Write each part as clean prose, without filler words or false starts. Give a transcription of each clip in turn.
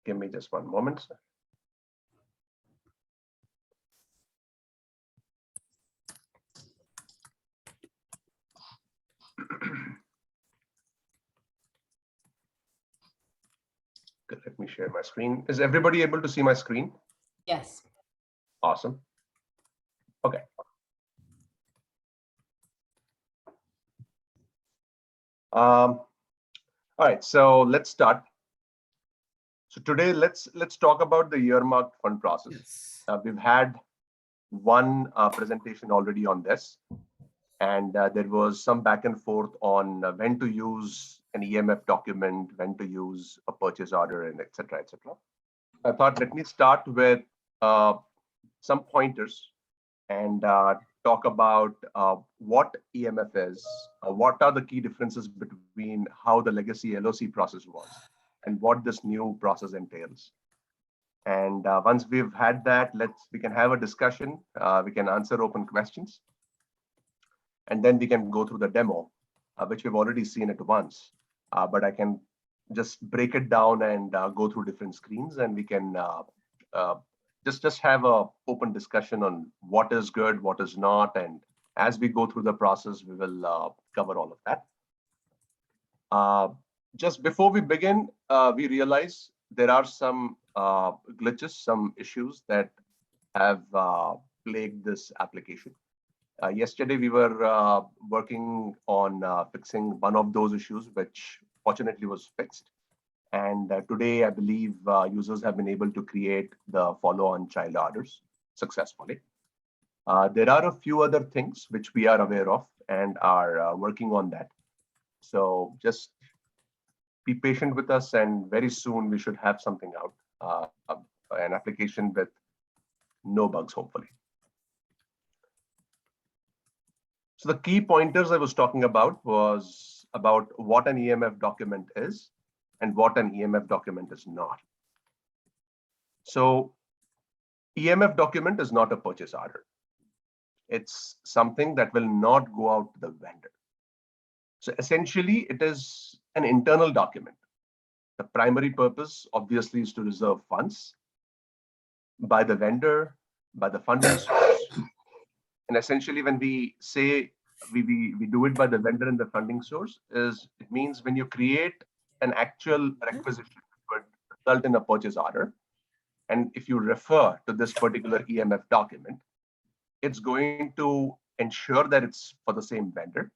Give me just one moment. Good, let me share my screen. Is everybody able to see my screen? Yes. Awesome. Okay. All right, so let's start. So today, let's talk about the earmarked fund process. Yes. We've had one presentation already on this, and there was some back and forth on when to use an EMF document, when to use a purchase order, and etc. etc. I thought let me start with some pointers and talk about what EMF is, what are the key differences between how the legacy LOC process was, and what this new process entails. And once we've had that, we can have a discussion. We can answer open questions, and then we can go through the demo, which we've already seen it once. But I can just break it down and go through different screens, and we can just have a open discussion on what is good, what is not, and as we go through the process, we will cover all of that. Just before we begin, we realize there are some glitches, some issues that have plagued this application. Yesterday, we were working on fixing one of those issues, which fortunately was fixed. And today, I believe users have been able to create the follow-on child orders successfully. There are a few other things which we are aware of and are working on that. So just be patient with us, and very soon we should have something out, an application with no bugs, hopefully. So the key pointers I was talking about was about what an EMF document is and what an EMF document is not. So EMF document is not a purchase order. It's something that will not go out to the vendor. So essentially, it is an internal document. The primary purpose, obviously, is to reserve funds by the vendor, by the funding source. And essentially, when we say we do it by the vendor and the funding source, it means when you create an actual requisition, it would result in a purchase order. And if you refer to this particular EMF document, it's going to ensure that it's for the same vendor,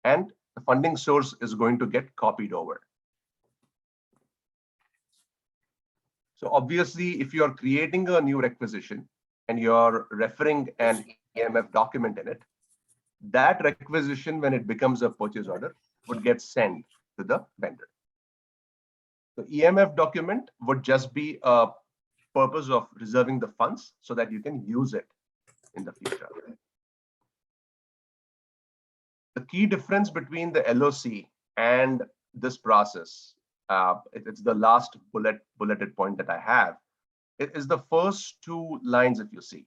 and the funding source is going to get copied over. So obviously, if you're creating a new requisition and you're referring an EMF document in it, that requisition, when it becomes a purchase order, would get sent to the vendor. The EMF document would just be a purpose of reserving the funds so that you can use it in the future. The key difference between the LOC and this process, it's the last bulleted point that I have. It is the first two lines, if you see.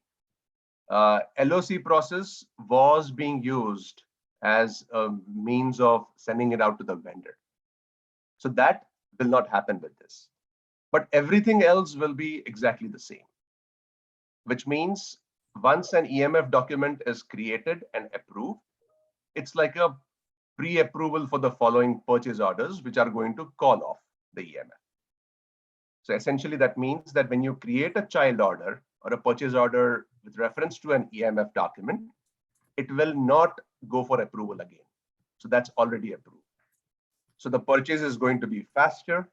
LOC process was being used as a means of sending it out to the vendor. So that will not happen with this. But everything else will be exactly the same, which means once an EMF document is created and approved, it's like a pre-approval for the following purchase orders, which are going to call off the EMF. So essentially, that means that when you create a child order or a purchase order with reference to an EMF document, it will not go for approval again. So that's already approved. So the purchase is going to be faster.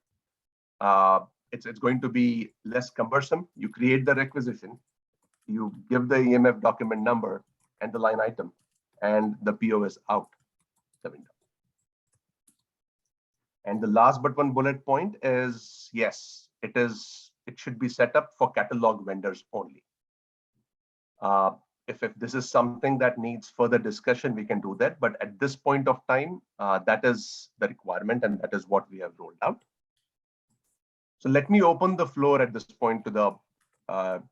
It's going to be less cumbersome. You create the requisition, you give the EMF document number and the line item, and the PO is out the window. And the last but one bullet point is, yes, it should be set up for catalog vendors only. If this is something that needs further discussion, we can do that. But at this point of time, that is the requirement, and that is what we have rolled out. So let me open the floor at this point to the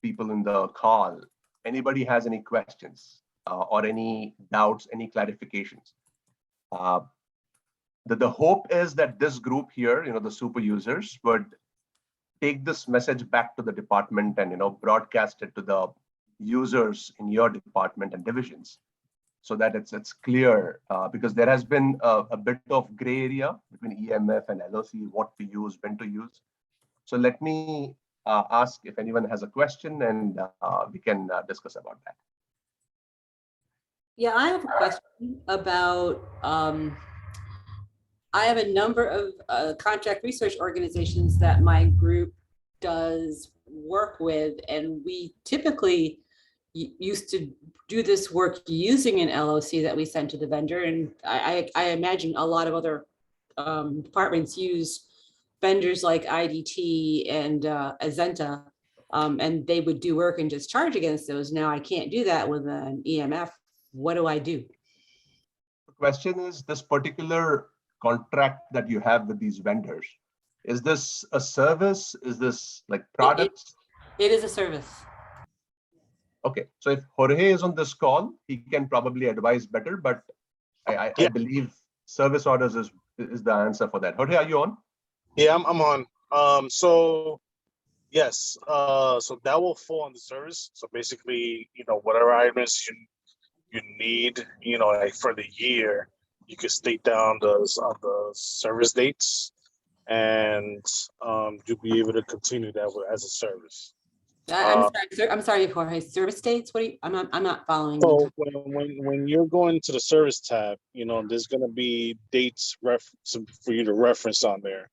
people in the call. Anybody has any questions or any doubts, any clarifications? the hope is that this group here, the super users, would take this message back to the department and broadcast it to the users in your department and divisions, so that it's clear, because there has been a bit of gray area between EMF and LOC, what to use, when to use. So let me ask if anyone has a question, and we can discuss about that. Yeah, I have a question about, I have a number of contract research organizations that my group does work with, and we typically used to do this work using an LOC that we sent to the vendor. And I imagine a lot of other departments use vendors like IDT and Azenta, and they would do work and just charge against those. Now I can't do that with an EMF. What do I do? The question is, this particular contract that you have with these vendors, is this a service? Is this like products? It is a service. Okay, so if Jorge is on this call, he can probably advise better, but I believe service orders is the answer for that. Jorge, are you on? Yeah, I'm on. So yes, so that will fall on the service. So basically, whatever items you need, like for the year, you could state down the service dates, and you'll be able to continue that as a service. I'm sorry, Jorge. Service dates? What do you? I'm not following. So when you're going to the service tab, there's gonna be dates for you to reference on there,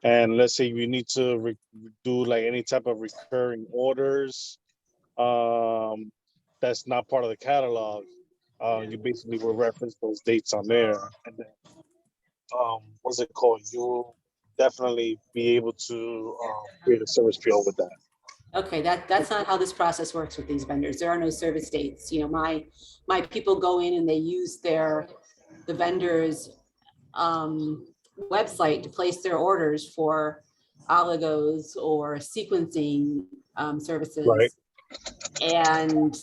and let's say you need to do like any type of recurring orders, that's not part of the catalog. You basically will reference those dates on there, and then what's it called? You'll definitely be able to create a service PO with that. Okay, that's not how this process works with these vendors. There are no service dates. My people go in and they use the vendor's website to place their orders for oligos or sequencing services. Right. And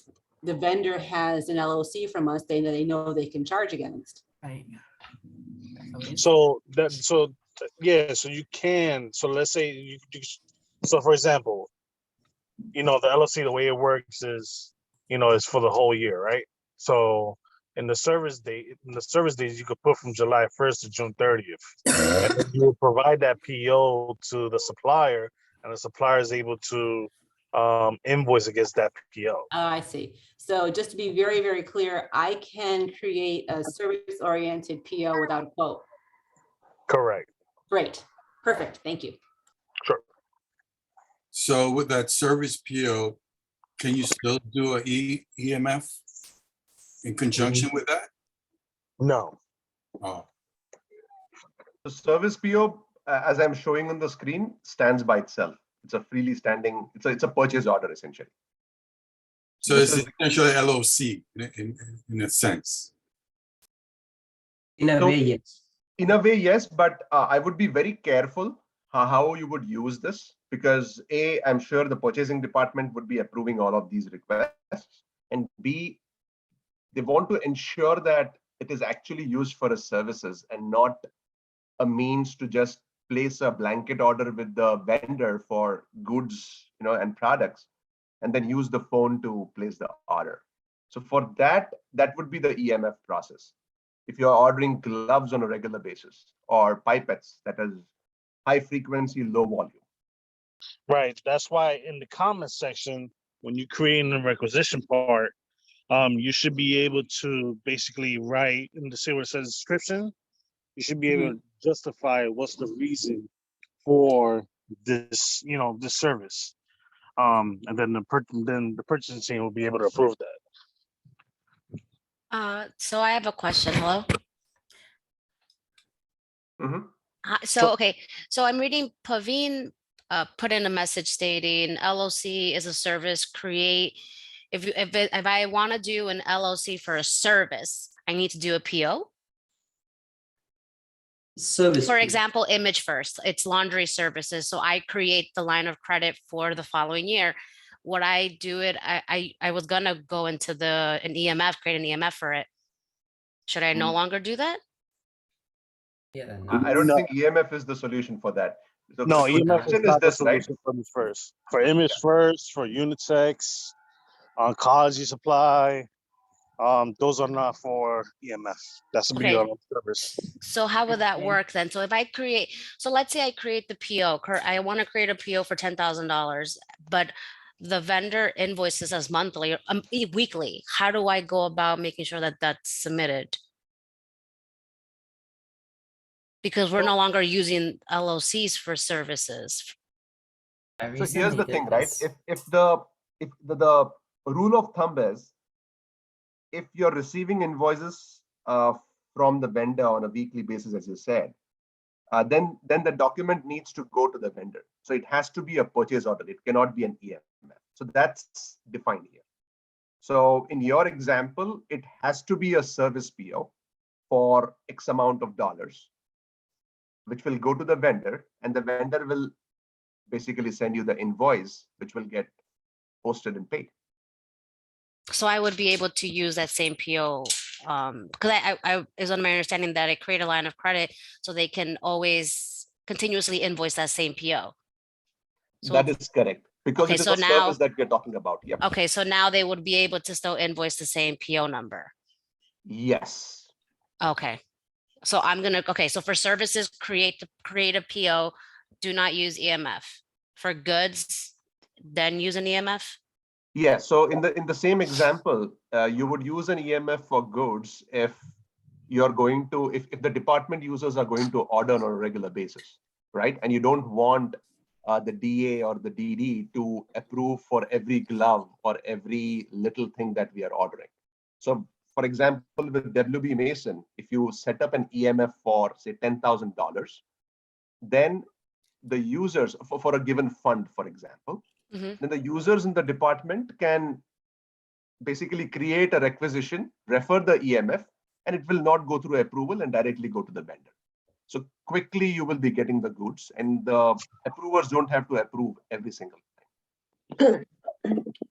the vendor has an LOC from us. They know they can charge against. Right. So you can. So let's say so for example, the LOC, the way it works is, is for the whole year, right? So in the service days, you could put from July 1st to June 30th. And then you will provide that PO to the supplier, and the supplier is able to invoice against that PO. Oh, I see. So just to be very, very clear, I can create a service-oriented PO without a quote. Correct. Great. Perfect. Thank you. Sure. So with that service PO, can you still do a EMF in conjunction with that? No. Oh. The service PO, as I'm showing on the screen, stands by itself. It's a freely standing, it's a purchase order essentially. So it's essentially LOC in a sense. In a way, yes. In a way, yes, but I would be very careful how you would use this, because A, I'm sure the purchasing department would be approving all of these requests, and B, they want to ensure that it is actually used for a services and not a means to just place a blanket order with the vendor for goods, and products, and then use the phone to place the order. So for that would be the EMF process. If you're ordering gloves on a regular basis or pipettes, that is high frequency, low volume. Right. That's why in the comment section, when you create the requisition part, you should be able to basically write in the say where it says description. You should be able to justify what's the reason for this, this service. And then the purchasing team will be able to approve that. So I have a question. Hello. Mm-hmm. So I'm reading Paveen put in a message stating LOC is a service. Create if I want to do an LOC for a service, I need to do a PO. Service. For example, Image First, it's laundry services. So I create the line of credit for the following year. Would I do it? I was gonna go into an EMF, create an EMF for it. Should I no longer do that? Yeah, I don't think EMF is the solution for that. So No, the EMF is question is not the this, right? solution for image first. For image first, for unisex, oncology supply, those are not for EMF. That's be Okay. on service. So how would that Okay. work then? So if I create, so let's say I create the PO, I want to create a PO for $10,000, but the vendor invoices us monthly or weekly. How do I go about making sure that that's submitted? Because we're no longer using LOCs for services. I So here's the recently thing, did right? this. If the rule of thumb is, if you're receiving invoices from the vendor on a weekly basis, as you said, then the document needs to go to the vendor. So it has to be a purchase order. It cannot be an EMF. So that's defined here. So in your example, it has to be a service PO for X amount of dollars, which will go to the vendor, and the vendor will basically send you the invoice, which will get posted and paid. So I would be able to use that same PO, because I is on my understanding that I create a line of credit so they can always continuously invoice that same PO. So, That is correct, because okay, it is so a now- service that we're talking about. Yep. okay, so now they would be able to still invoice the same PO number. Yes. Okay, so I'm gonna, okay, so for services, create a PO, do not use EMF. For goods, then use an EMF? Yeah. So in the same example, you would use an EMF for goods if you're going to, if the department users are going to order on a regular basis, right? And you don't want the DA or the DD to approve for every glove or every little thing that we are ordering. So for example, with WB Mason, if you set up an EMF for say $10,000, then the users for a given fund, for example, Mhm. then the users in the department can basically create a requisition, refer the EMF, and it will not go through approval and directly go to the vendor. So quickly you will be getting the goods, and the approvers don't have to approve every single time.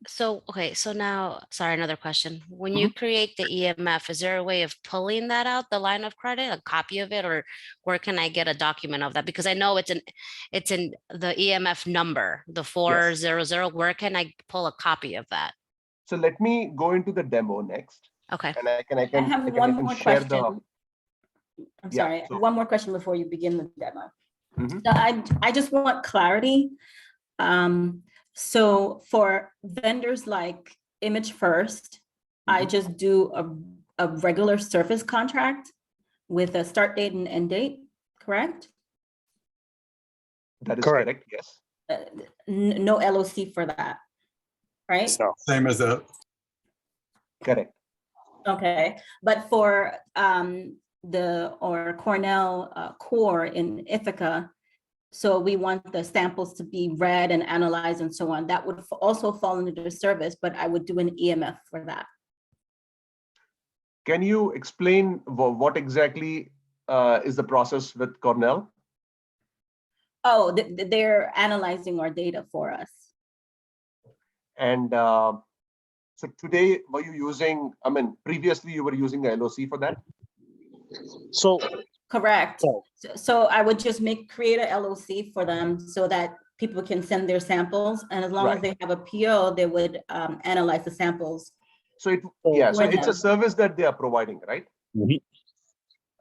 So, okay, so now, sorry, another question. When you create the EMF, is there a way of pulling that out, the line of credit, a copy of it, or where can I get a document of that? Because I know it's in the EMF number, the 400. Where can I pull a copy of that? So let me go into the demo next, Okay. and I I have one more share question. the. I'm Yeah, sorry, so- one more question before you begin the demo. Mhm. So I just want clarity. So for vendors like Image First, I Mhm. just do a regular service contract with a start date and end date, correct? That is Correct. correct. Yes. No LOC for that, right? So Same as the, Correct. Okay, but for Cornell core in Ithaca, so we want the samples to be read and analyzed and so on. That would also fall into the service, but I would do an EMF for that. Can you explain what exactly is the process with Cornell? Oh, they're analyzing our data for us. And so today, were you using, I mean, previously you were using a LOC for that? so Correct. Oh. So I would just create a LOC for them so that people can send their samples. And as long as they have a PO, they would analyze the samples. So it, So- yeah, so For it's a them. service that they are providing, right? Mhm.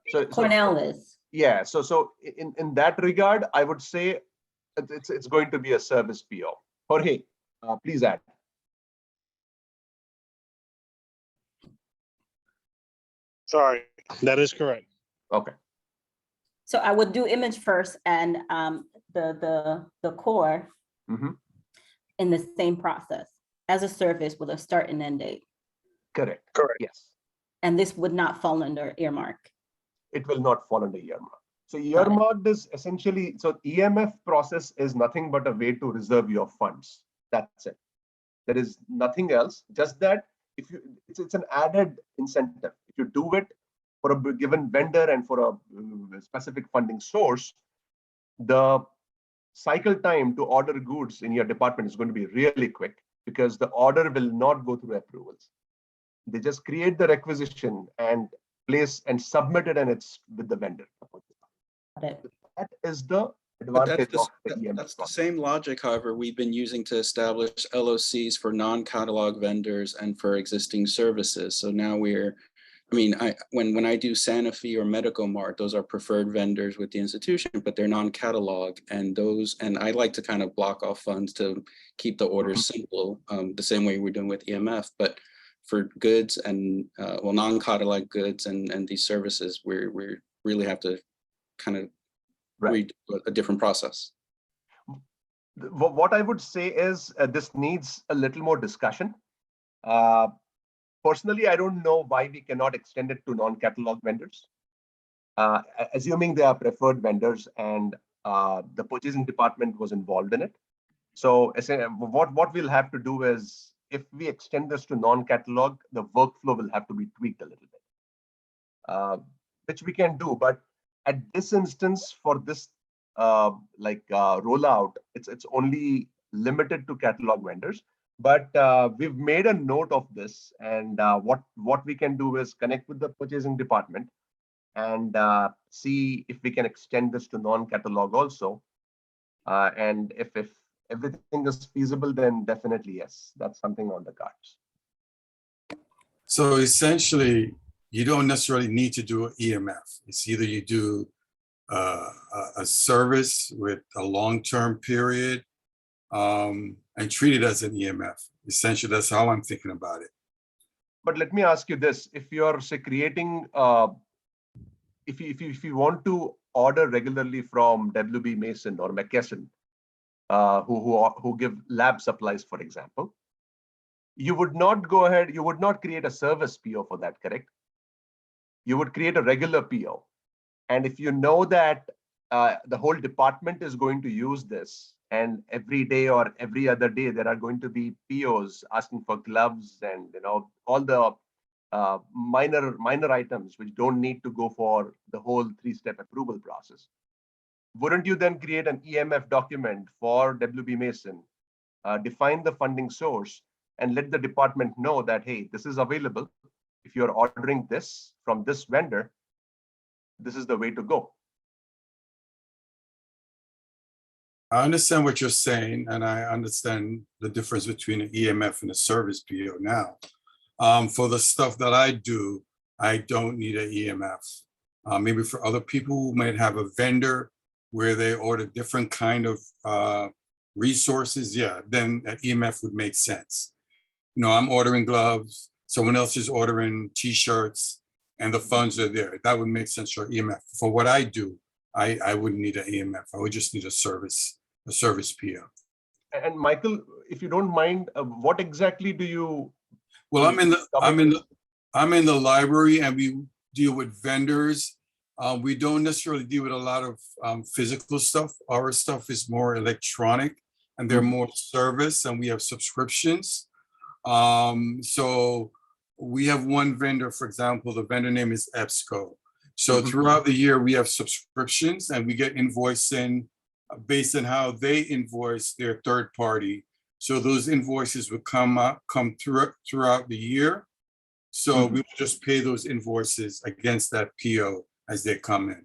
So Cornell is. yeah, so in that regard, I would say it's going to be a service PO. Jorge, please add. sorry, that is correct. Okay. So I would do Image First and the core Mhm. in the same process as a service with a start and end date. Correct. Correct. Yes. And this would not fall under earmark. It will not fall under earmark. So Got it. earmarked is essentially, so EMF process is nothing but a way to reserve your funds. That's it. There is nothing else, just that if you, it's an added incentive. If you do it for a given vendor and for a specific funding source, the cycle time to order goods in your department is going to be really quick because the order will not go through approvals. They just create the requisition and place and submit it, and it's with the vendor. Got it. That is the But advantage of the EMF that's the process. same logic, however, we've been using to establish LOCs for non-catalog vendors and for existing services. So now when I do Sanofi or Medical Mart, those are preferred vendors with the institution, but they're non-catalog, and I like to kind of block off funds to keep the orders simple, the same way we're doing with EMF. But for goods and non-catalog goods and these services, we really have to kind of read a different process. What I would say is this needs a little more discussion. Personally, I don't know why we cannot extend it to non-catalog vendors. Assuming they are preferred vendors and the purchasing department was involved in it. So what we'll have to do is, if we extend this to non-catalog, the workflow will have to be tweaked a little bit, which we can do. But at this instance, for this rollout, it's only limited to catalog vendors. But we've made a note of this, and what we can do is connect with the purchasing department and see if we can extend this to non-catalog also. And if everything is feasible, then definitely yes, that's something on the cards. So essentially, you don't necessarily need to do an EMF. It's either you do a service with a long-term period and treat it as an EMF. Essentially, that's how I'm thinking about it. But let me ask you this: if you're say creating, if you want to order regularly from WB Mason or McKesson, who give lab supplies, for example, you would not go ahead. You would not create a service PO for that, correct? You would create a regular PO, and if you know that the whole department is going to use this, and every day or every other day there are going to be POs asking for gloves and all the minor items which don't need to go for the whole 3-step approval process. Wouldn't you then create an EMF document for WB Mason, define the funding source, and let the department know that, hey, this is available. If you're ordering this from this vendor, this is the way to go. I understand what you're saying, and I understand the difference between an EMF and a service PO now. For the stuff that I do, I don't need an EMF. Maybe for other people who might have a vendor where they order different kind of resources, yeah, then an EMF would make sense. I'm ordering gloves, someone else is ordering T-shirts, and the funds are there. That would make sense for EMF. For what I do, I wouldn't need an EMF. I would just need a service PO. And Michael, if you don't mind, what exactly do you? Well, I'm in the library, and we deal with vendors. We don't necessarily deal with a lot of physical stuff. Our stuff is more electronic, and they're more service, and we have subscriptions. So we have one vendor, for example, the vendor name is EBSCO. So throughout the year, we have subscriptions, and we get invoicing based on how they invoice their third party. So those invoices would come throughout the year. So we would just pay those invoices against that PO as they come in.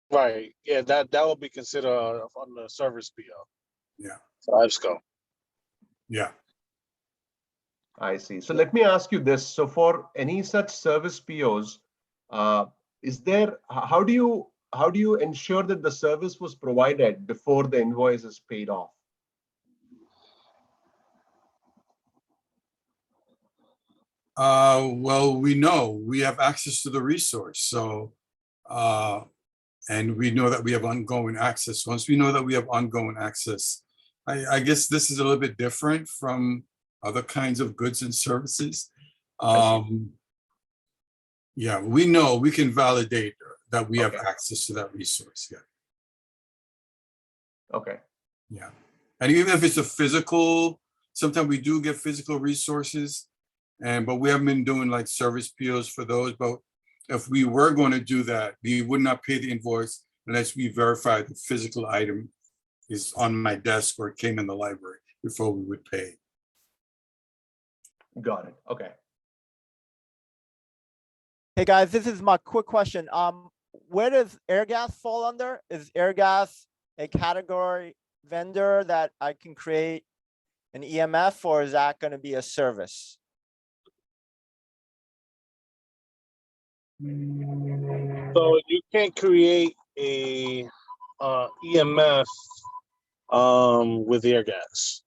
Right. Yeah, that will be considered on the service PO. Yeah. So EBSCO. Yeah. I see. So let me ask you this. So for any such service POs, is there, how do you ensure that the service was provided before the invoice is paid off? Well, we have access to the resource. So, and we know that we have ongoing access. Once we know that we have ongoing access, I guess this is a little bit different from other kinds of goods and services. Yeah, we know we can validate that we have access to that resource. Yeah. Okay. Yeah. And even if it's a physical, sometimes we do get physical resources, but we haven't been doing like service POs for those. But if we were going to do that, we would not pay the invoice unless we verify the physical item is on my desk or came in the library before we would pay. Got it. Okay. Hey guys, this is my quick question. where does Airgas fall under? Is Airgas a category vendor that I can create an EMF, or is that going to be a service? So you can't create a EMF with air gas.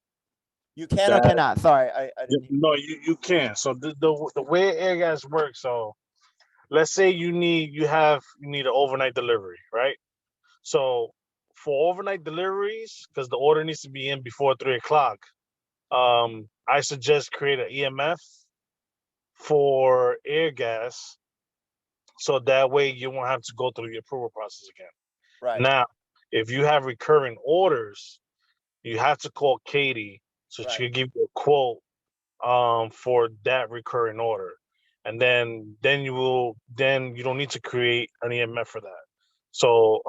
You can or cannot? Sorry, I didn't. No, you can. So the way air gas works, so let's say you need an overnight delivery, right? So for overnight deliveries, because the order needs to be in before 3 o'clock, I suggest create an EMF for air gas, so that way you won't have to go through the approval process again. Right. Now, if you have recurring orders, you have to call Katie so she can give you a quote for that recurring order. And then you don't need to create an EMF for that. So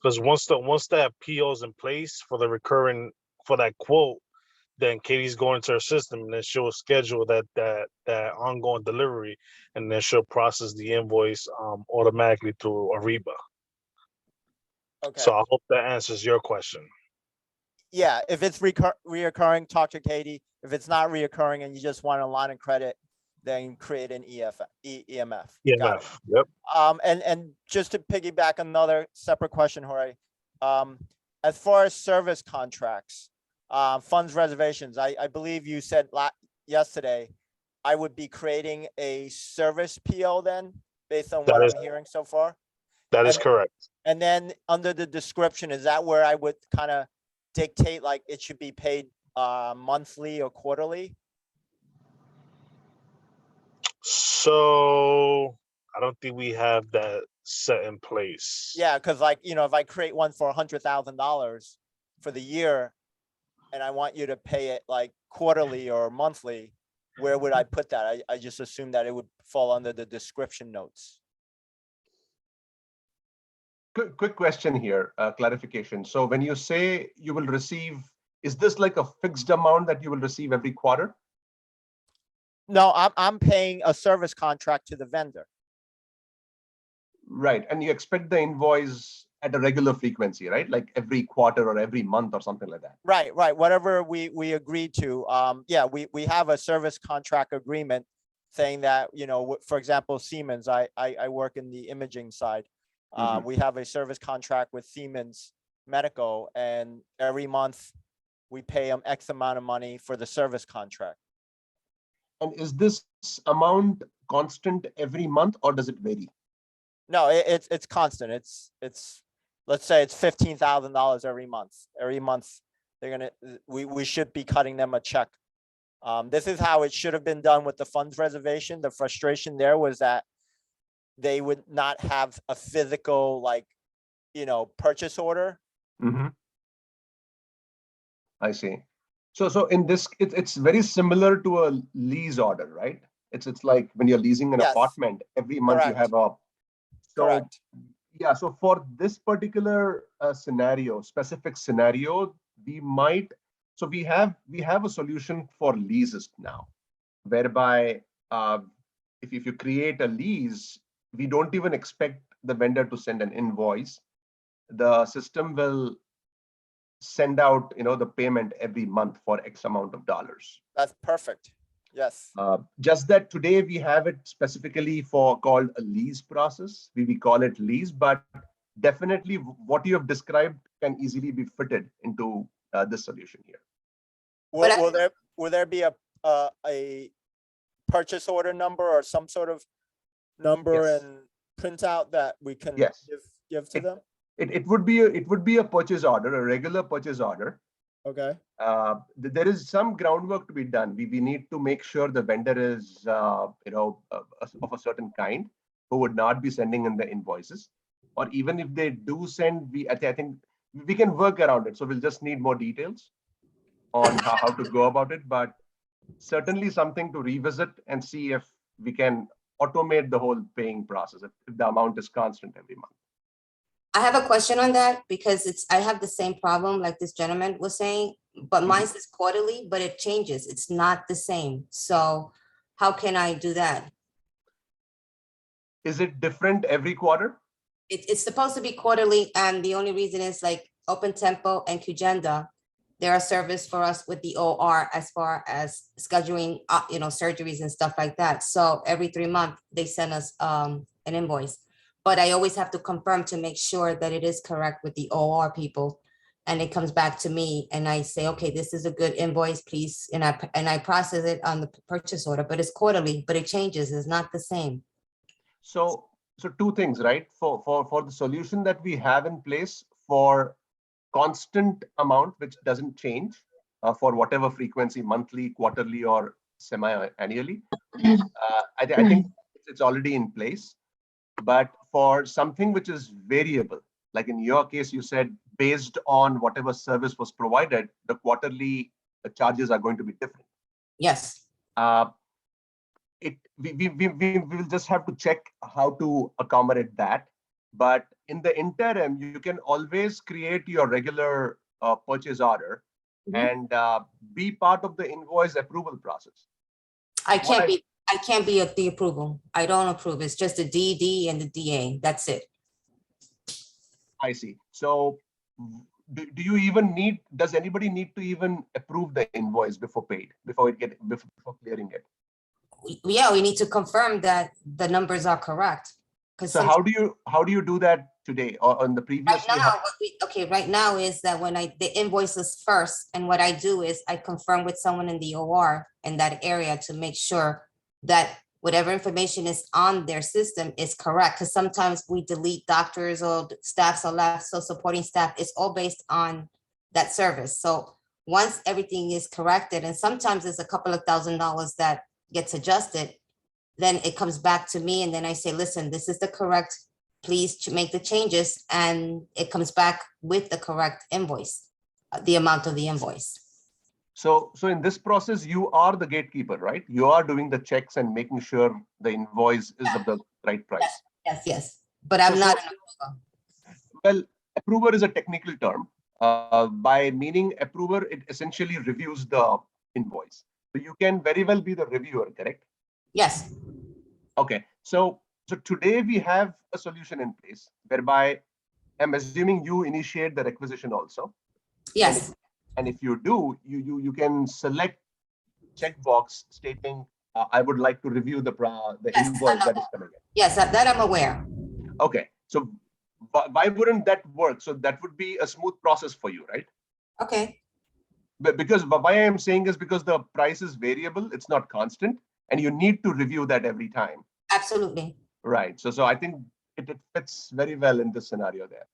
because once that PO is in place for the recurring, for that quote, then Katie's going into her system, and then she'll schedule that ongoing delivery, and then she'll process the invoice automatically through Ariba. Okay. So I hope that answers your question. Yeah, if it's reoccurring, talk to Katie. If it's not reoccurring and you just want a line of credit, then create an EMF. Got it. Yep. And just to piggyback another separate question, Jorge, as far as service contracts, funds reservations, I believe you said yesterday, I would be creating a service PO then, based on what I'm hearing so far? That is correct. And then under the description, is that where I would kind of dictate like it should be paid monthly or quarterly? So I don't think we have that set in place. Yeah, because like, if I create one for $100,000 for the year and I want you to pay it like quarterly or monthly, where would I put that? I just assume that it would fall under the description notes. Quick question here, clarification. So when you say you will receive, is this like a fixed amount that you will receive every quarter? No, I'm paying a service contract to the vendor. Right, and you expect the invoice at a regular frequency, right? Like every quarter or every month or something like that. Right. Whatever we agreed to. Yeah, we have a service contract agreement saying that, for example, Siemens, I work in the imaging side. We have a service contract with Siemens Medical, and every month we pay them X amount of money for the service contract. And is this amount constant every month, or does it vary? No, it's constant. It's let's say it's $15,000 every month. Every month we should be cutting them a check. This is how it should have been done with the funds reservation. The frustration there was that they would not have a physical, purchase order. I see. So in this, it's very similar to a lease order, right? It's like when you're leasing an apartment, every month you have a. Correct. Yeah. So for this particular specific scenario, we have a solution for leases now, whereby if you create a lease, we don't even expect the vendor to send an invoice. The system will send out, the payment every month for X amount of dollars. That's perfect. Yes. Just that today we have it specifically called a lease process. We call it lease, but definitely what you have described can easily be fitted into this solution here. Will there be a purchase order number or some sort of number and printout that we can give to them? It would be a purchase order, a regular purchase order. Okay. There is some groundwork to be done. We need to make sure the vendor is of a certain kind who would not be sending in the invoices, or even if they do send, I think we can work around it. So we'll just need more details on how to go about it, but certainly something to revisit and see if we can automate the whole paying process if the amount is constant every month. I have a question on that because I have the same problem like this gentleman was saying, but mine is quarterly, but it changes. It's not the same. So how can I do that? Is it different every quarter? It's supposed to be quarterly, and the only reason is like Open Tempo and Qgenda. They're a service for us with the OR as far as scheduling, surgeries and stuff like that. So every 3 months, they send us an invoice. But I always have to confirm to make sure that it is correct with the OR people. And it comes back to me and I say, okay, this is a good invoice, please. And I process it on the purchase order, but it's quarterly, but it changes. It's not the same. So two things, right? For the solution that we have in place for constant amount, which doesn't change for whatever frequency, monthly, quarterly, or semi-annually, I think it's already in place. But for something which is variable, like in your case, you said based on whatever service was provided, the quarterly charges are going to be different. Yes. We will just have to check how to accommodate that. But in the interim, you can always create your regular purchase order and be part of the invoice approval process. I can't be at the approval. I don't approve. It's just the DD and the DA. That's it. I see. So do you even need, does anybody need to even approve the invoice before before clearing it? Yeah, we need to confirm that the numbers are correct. So how do you do that today or on the previous? Right now is that when the invoice is first, and what I do is I confirm with someone in the OR in that area to make sure that whatever information is on their system is correct. Because sometimes we delete doctors or staffs or left, so supporting staff is all based on that service. So once everything is corrected, and sometimes it's a couple of $1,000s that gets adjusted, then it comes back to me and then I say, listen, this is the correct, please make the changes. And it comes back with the correct invoice, the amount of the invoice. So in this process, you are the gatekeeper, right? You are doing the checks and making sure the invoice is of the right price. Yes. But I'm not an approver. Well, approver is a technical term. By meaning approver, it essentially reviews the invoice. So you can very well be the reviewer, correct? Yes. Okay. So today we have a solution in place whereby I'm assuming you initiate the requisition also. Yes. And if you do, you can select checkbox stating I would like to review the invoice that is coming in. Yes, that I'm aware. Okay. So why wouldn't that work? So that would be a smooth process for you, right? Okay. But because why I am saying is because the price is variable, it's not constant, and you need to review that every time. Absolutely. Right. So I think it fits very well in this scenario there.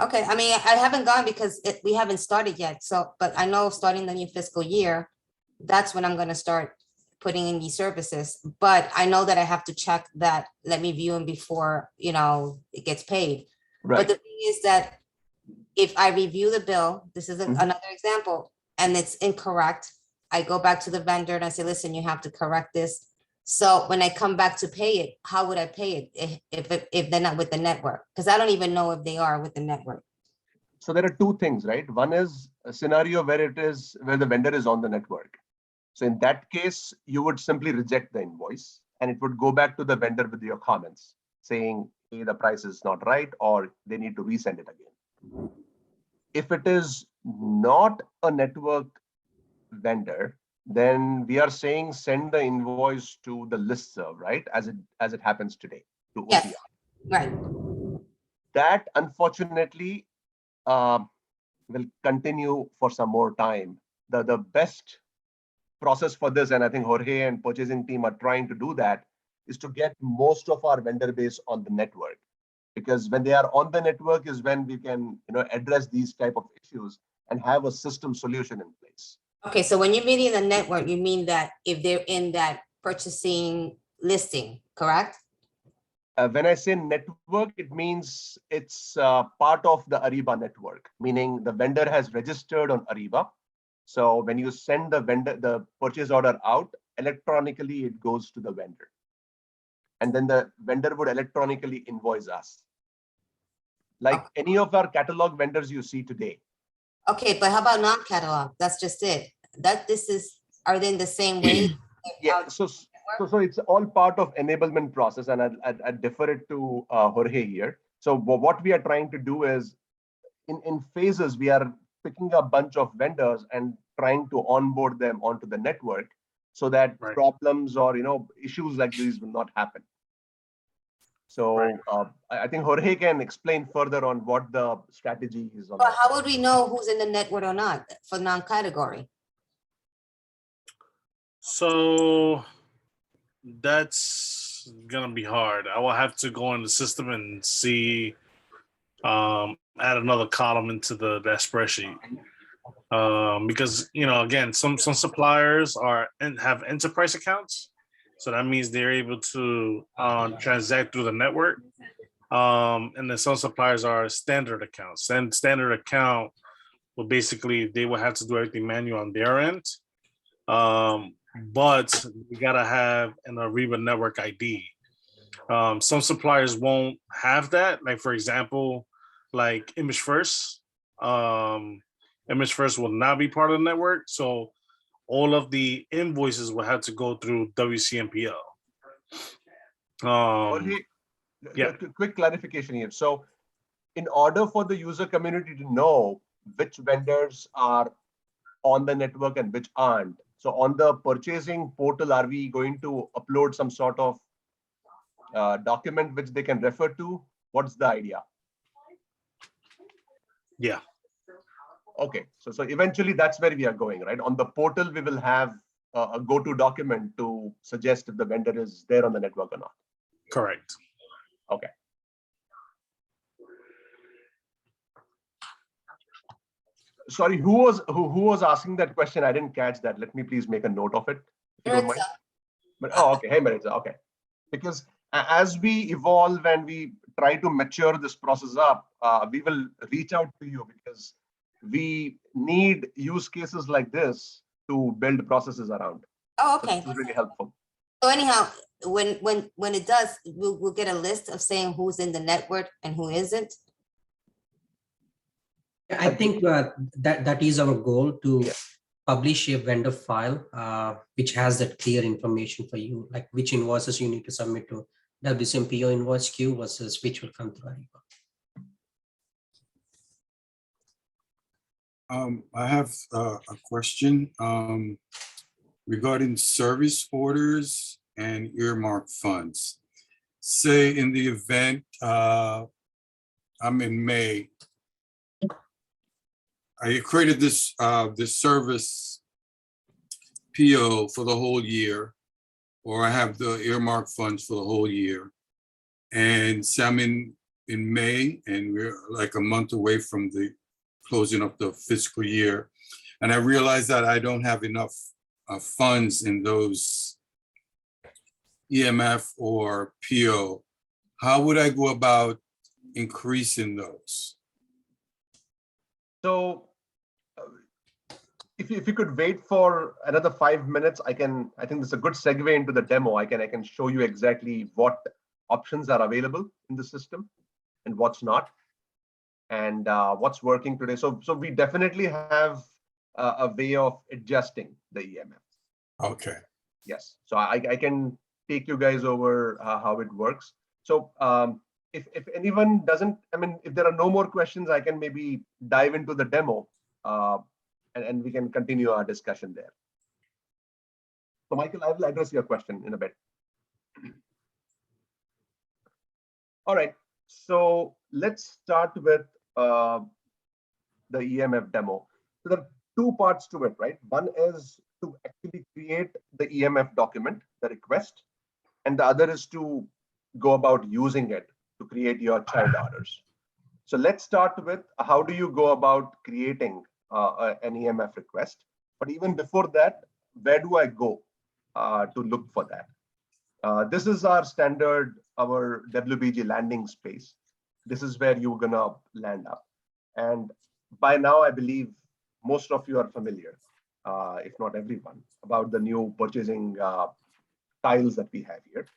Okay. I mean, I haven't gone because we haven't started yet. So, but I know starting the new fiscal year, that's when I'm going to start putting in these services. But I know that I have to check that, let me view them before, it gets paid. Right. But the thing is that if I review the bill, this is another example, and it's incorrect, I go back to the vendor and I say, listen, you have to correct this. So when I come back to pay it, how would I pay it if they're not with the network? Because I don't even know if they are with the network. So there are two things, right? One is a scenario where the vendor is on the network. So in that case, you would simply reject the invoice and it would go back to the vendor with your comments saying, hey, the price is not right, or they need to resend it again. If it is not a network vendor, then we are saying send the invoice to the listserv, right? As it happens today to Yes. OTR. Right. That unfortunately will continue for some more time. The best process for this, and I think Jorge and purchasing team are trying to do that, is to get most of our vendor base on the network. Because when they are on the network is when we can address these type of issues and have a system solution in place. Okay, so when you mean in the network, you mean that if they're in that purchasing listing, correct? When I say network, it means it's part of the Ariba network, meaning the vendor has registered on Ariba. So when you send the purchase order out, electronically it goes to the vendor. And then the vendor would electronically invoice us. Like any of our catalog vendors you see today. Okay, but how about non-catalog? That's just it. Are they in the same way? Yeah, so it's all part of enablement process, and I defer it to Jorge here. So what we are trying to do is in phases, we are picking a bunch of vendors and trying to onboard them onto the network so that Right. problems or issues like these will not happen. So Right. I think Jorge can explain further on what the strategy is on But that. how would we know who's in the network or not for non-category? So that's gonna be hard. I will have to go in the system and see, add another column into that spreadsheet. Because again, some suppliers have enterprise accounts, so that means they're able to transact through the network. And then some suppliers are standard accounts, and standard account will basically they will have to do everything manual on their end. But you gotta have an Ariba network ID. Some suppliers won't have that. Like for example, like Image First. Image First will not be part of the network, so all of the invoices will have to go through WCMPL. Jorge, yeah. Quick clarification here. So in order for the user community to know which vendors are on the network and which aren't, so on the purchasing portal, are we going to upload some sort of document which they can refer to? What's the idea? Yeah. Okay, so eventually that's where we are going, right? On the portal, we will have a go-to document to suggest if the vendor is there on the network or not. Correct. Okay. Sorry, who was asking that question? I didn't catch that. Let me please make a note of it, if you don't mind. But okay. Hey, Maritza. Okay, because as we evolve and we try to mature this process up, we will reach out to you because we need use cases like this to build processes around. Oh, So okay. this is really helpful. So anyhow, when it does, we'll get a list of saying who's in the network and who isn't. I think that is our goal, to publish a vendor file which has that clear information for you, like which invoices you need to submit to WCMPO invoice queue versus which will come through Ariba. I have a question regarding service orders and earmarked funds. Say in the event I'm in May, I created this service PO for the whole year, or I have the earmarked funds for the whole year. And so I'm in May, and we're like a month away from the closing of the fiscal year. And I realized that I don't have enough funds in those EMF or PO. How would I go about increasing those? So if you could wait for another 5 minutes, I think this is a good segue into the demo. I can show you exactly what options are available in the system and what's not, and what's working today. So we definitely have a way of adjusting the EMF. Okay. Yes. So I can take you guys over how it works. So if anyone doesn't, if there are no more questions, I can maybe dive into the demo and we can continue our discussion there. So Michael, I will address your question in a bit. All right. So let's start with the EMF demo. So there are two parts to it, right? One is to actually create the EMF document, the request, and the other is to go about using it to create your child orders. So let's start with how do you go about creating an EMF request? But even before that, where do I go to look for that? This is our standard, our WBG landing space. This is where you're gonna land up. And by now, I believe most of you are familiar, if not everyone, about the new purchasing tiles that we have here.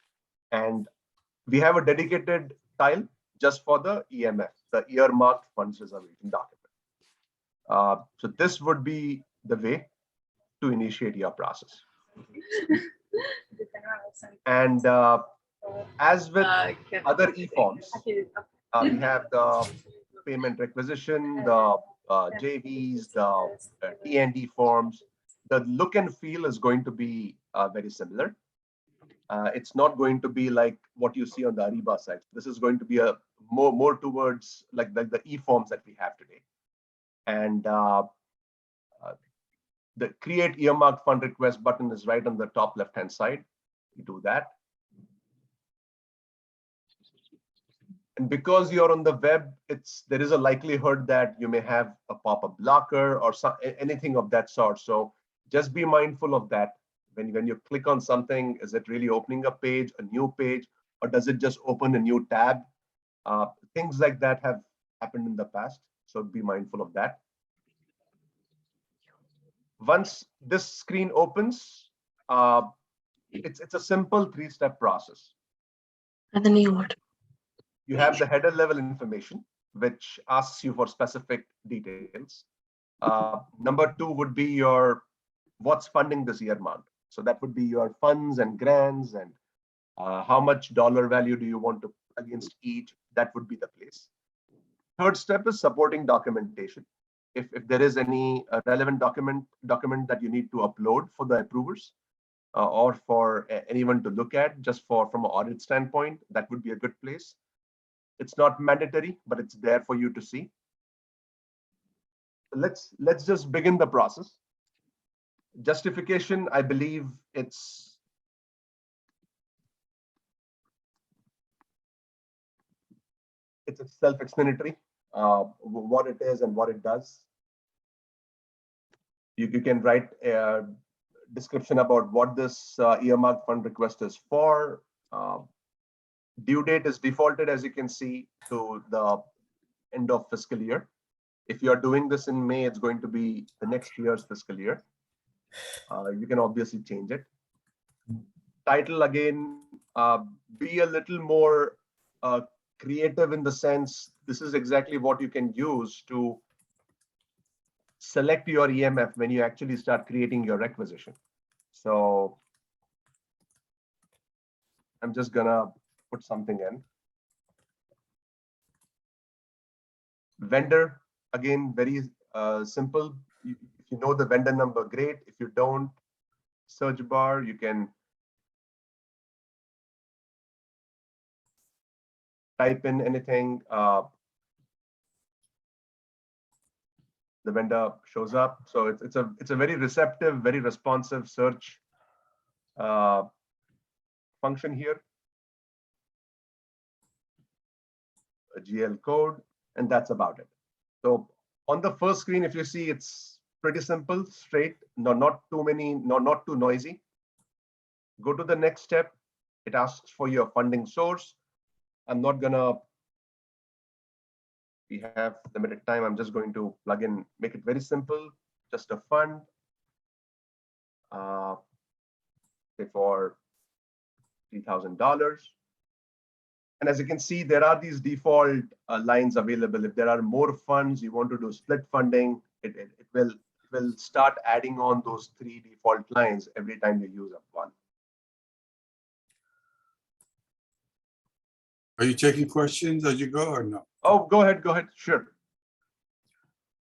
And we have a dedicated tile just for the EMF, the earmarked funds reservation document. So this would be the way to initiate your process. And as with other e-forms, We have the payment requisition, the JVs, the T&D forms. The look and feel is going to be very similar. It's not going to be like what you see on the Ariba side. This is going to be a more towards like the e-forms that we have today. And the create earmarked fund request button is right on the top left-hand side. You do that. And because you're on the web, there is a likelihood that you may have a pop-up blocker or anything of that sort. So just be mindful of that. When you click on something, is it really opening a page, a new page, or does it just open a new tab? Things like that have happened in the past, so be mindful of that. Once this screen opens, it's a simple 3-step process. And the new word. You have the header level information, which asks you for specific details. Number 2 would be your what's funding this earmark. So that would be your funds and grants and how much dollar value do you want to put against each. That would be the place. Third step is supporting documentation. If there is any relevant document that you need to upload for the approvers or for anyone to look at, just from an audit standpoint, that would be a good place. It's not mandatory, but it's there for you to see. Let's just begin the process. Justification, I believe it's self-explanatory, what it is and what it does. You can write a description about what this earmarked fund request is for. Due date is defaulted, as you can see, to the end of fiscal year. If you are doing this in May, it's going to be the next year's fiscal year. You can obviously change it. Title, again, be a little more creative in the sense, this is exactly what you can use to select your EMF when you actually start creating your requisition. So I'm just gonna put something in. Vendor, again, very simple. If you know the vendor number, great. If you don't, search bar, you can type in anything. The vendor shows up. So it's a very receptive, very responsive search function here. A GL code, and that's about it. So on the first screen, if you see, it's pretty simple, straight, not too many, not too noisy. Go to the next step. It asks for your funding source. I'm not gonna, we have limited time. I'm just going to plug in, make it very simple, just a fund. Say for $3,000. And as you can see, there are these default lines available. If there are more funds, you want to do split funding, it will start adding on those 3 default lines every time you use up one. Are you taking questions as you go or no? Oh, go ahead, sure.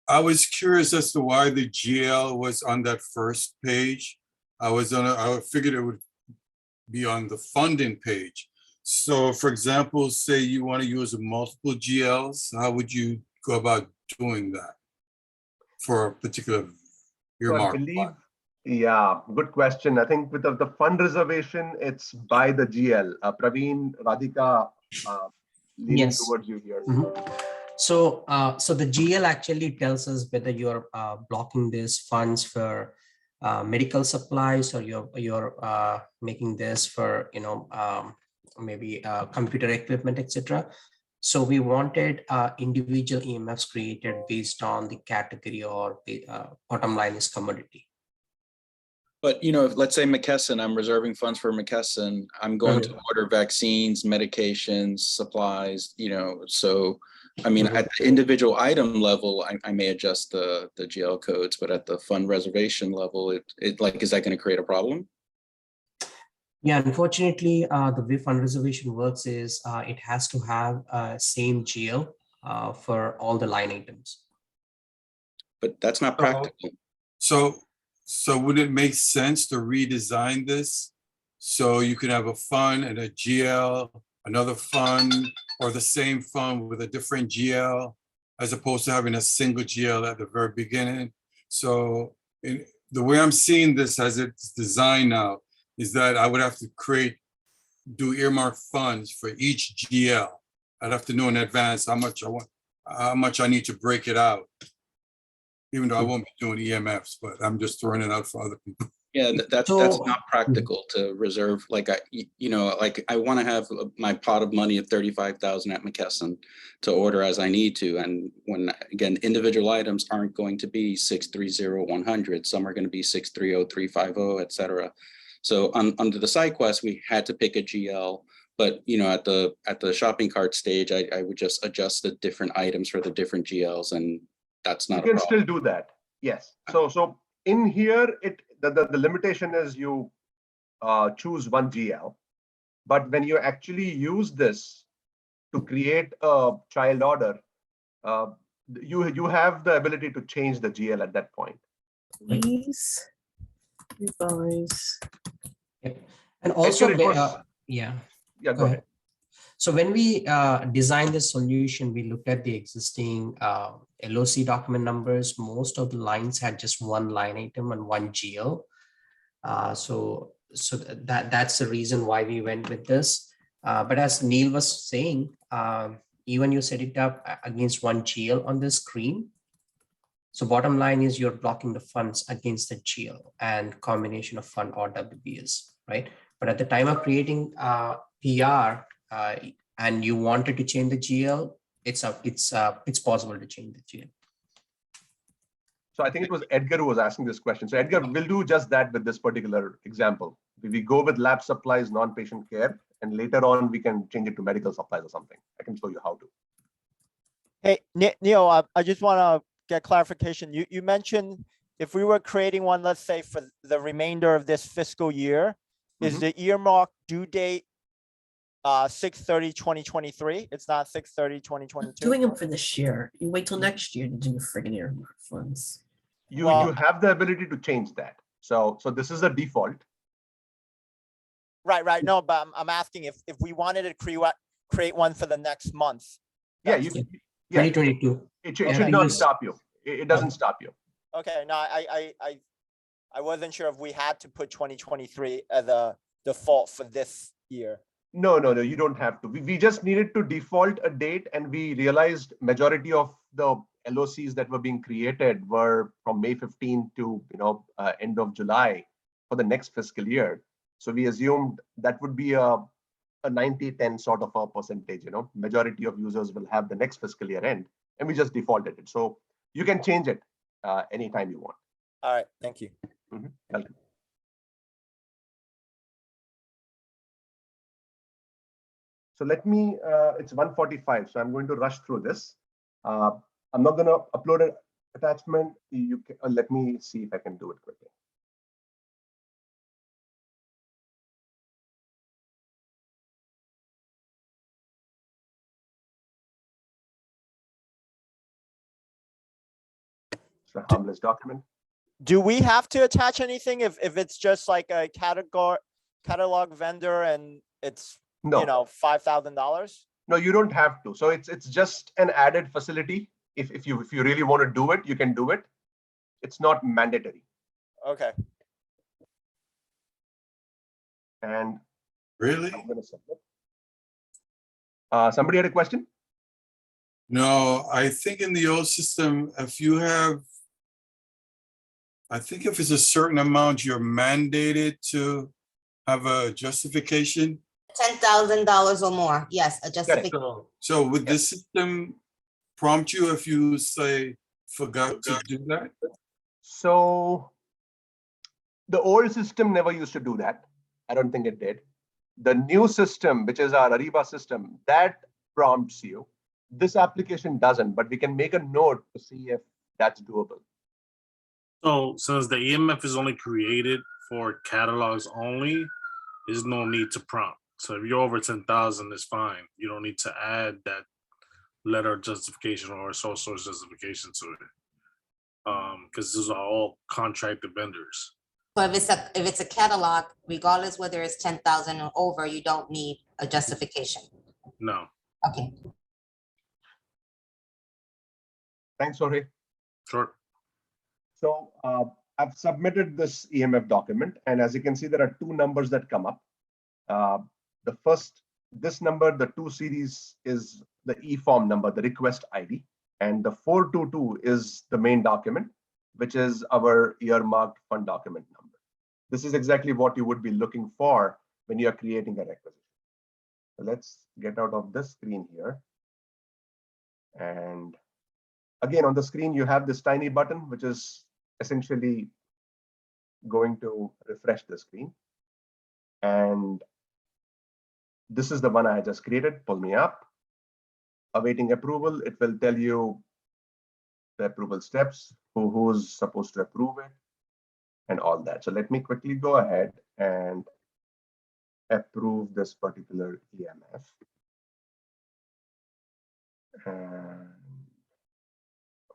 I was curious as to why the GL was on that first page. I figured it would be on the funding page. So for example, say you want to use multiple GLs, how would you go about doing that for a particular earmark? So I believe, yeah, good question. I think with the fund reservation, it's by the GL. Praveen, Radhika, leaning Yes. towards you here. Mhm. So the GL actually tells us whether you're blocking these funds for medical supplies or you're making this for maybe computer equipment, etc. So we wanted individual EMFs created based on the category or the bottom line is commodity. But, you know, if, let's say McKesson, I'm reserving funds for McKesson, I'm going to order vaccines, medications, supplies, you know, so, I mean, at the individual item level, I may adjust the GL codes, but at the fund reservation level, it like, is that going to create a problem? Yeah, unfortunately, the way fund reservation works is it has to have same GL for all the line items. But that's not So- practical. So would it make sense to redesign this? So you can have a fund and a GL, another fund, or the same fund with a different GL, as opposed to having a single GL at the very beginning? So the way I'm seeing this as it's designed now is that I would have to do earmark funds for each GL. I'd have to know in advance how much I need to break it out. Even though I won't be doing EMFs, but I'm just throwing it out for other people. Yeah, that's So- not practical to reserve, like I want to have my pot of money at 35,000 at McKesson to order as I need to. And when, again, individual items aren't going to be 630-100, some are going to be 630-350, et cetera. So under the side quest, we had to pick a GL, but at the shopping cart stage, I would just adjust the different items for the different GLs, and that's not You a can problem. still do that. Yes. So in here, the limitation is you choose one GL, but when you actually use this to create a child order, you have the ability to change the GL at that point. Please revise. Yep. And also, Actually, it was- yeah. Yeah, Go go ahead. ahead. So when we designed this solution, we looked at the existing LOC document numbers. Most of the lines had just one line item and one GL. So that's the reason why we went with this. But as Neil was saying, even you set it up against one GL on the screen. So bottom line is you're blocking the funds against the GL and combination of fund or WBS, right? But at the time of creating PR, and you wanted to change the GL, it's possible to change the GL. So I think it was Edgar who was asking this question. So Edgar, we'll do just that with this particular example. We go with lab supplies, non-patient care, and later on we can change it to medical supplies or something. I can show you how to. Hey, Neil, I just want to get clarification. You mentioned if we were creating one, let's say for the remainder of this fiscal year, is the earmark due date 6/30/2023? It's not 6/30/2022? Doing them for this year. You wait till next year to do the friggin' earmark funds. You Well- have the ability to change that. So this is the default. Right. No, but I'm asking if we wanted to create one for the next month. Yeah, that's- you. Yeah, 2022. it Okay. should not stop you. It doesn't stop you. Okay, no, I wasn't sure if we had to put 2023 as a default for this year. No, you don't have to. We just needed to default a date, and we realized majority of the LOCs that were being created were from May 15 to end of July for the next fiscal year. So we assumed that would be a 90-10 sort of a percentage. Majority of users will have the next fiscal year end, and we just defaulted it. So you can change it anytime you want. All right, thank you. Welcome. So let me, it's 1:45, so I'm going to rush through this. I'm not going to upload an attachment. You can, let me see if I can do it quickly. It's a harmless document. Do we have to attach anything if it's just like a catalog vendor and it's No, $5,000? no, you don't have to. So it's just an added facility. If you really want to do it, you can do it. It's not mandatory. Okay. And Really? I'm going to submit. Somebody had a question? No, I think in the old system, I think if it's a certain amount, you're mandated to have a justification. $10,000 or more. Yes, a justification. So would this system prompt you if you say forgot to do that? So the old system never used to do that. I don't think it did. The new system, which is our Ariba system, that prompts you. This application doesn't, but we can make a note to see if that's doable. So since the EMF is only created for catalogs only, there's no need to prompt. So if you're over 10,000, it's fine. You don't need to add that letter of justification or sole source justification to it. Because those are all contracted vendors. So if it's a catalog, regardless whether it's 10,000 or over, you don't need a justification. No. Okay. Thanks, Jorge. Sure. So I've submitted this EMF document, and as you can see, there are two numbers that come up. The first, this number, the 2 series is the e-form number, the request ID, and the 422 is the main document, which is our earmarked fund document number. This is exactly what you would be looking for when you are creating a requisition. So let's get out of this screen here. And again, on the screen, you have this tiny button, which is essentially going to refresh the screen. And this is the one I just created. Pull me up. Awaiting approval. It will tell you the approval steps, who's supposed to approve it, and all that. So let me quickly go ahead and approve this particular EMF.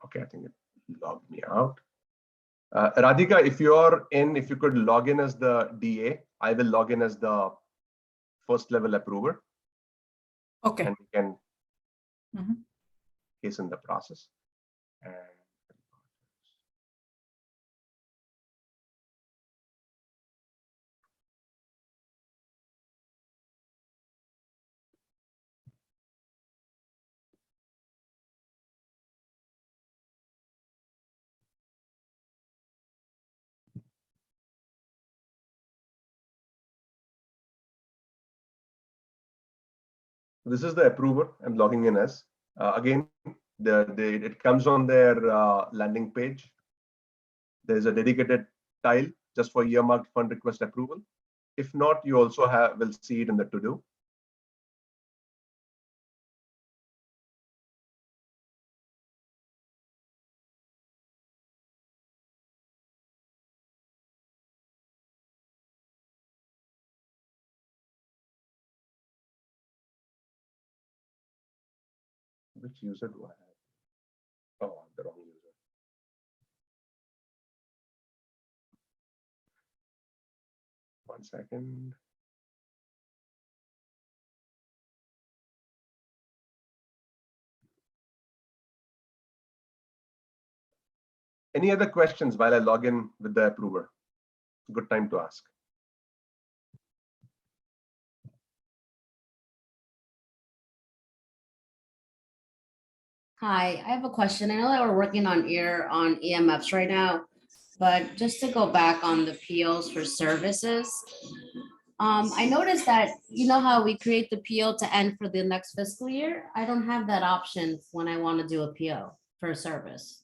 Okay, I think it logged me out. Radhika, if you could log in as the DA, I will log in as the first level approver. Okay. And we can hasten the process. And this is the approver I'm logging in as. Again, it comes on their landing page. There's a dedicated tile just for earmarked fund request approval. If not, you also will see it in the to-do. Which user do I have? Oh, the wrong user. One second. Any other questions while I log in with the approver? Good time to ask. Hi, I have a question. I know that we're working on EMFs right now, but just to go back on the POs for services. I noticed that, you know how we create the PO to end for the next fiscal year? I don't have that option when I want to do a PO for a service.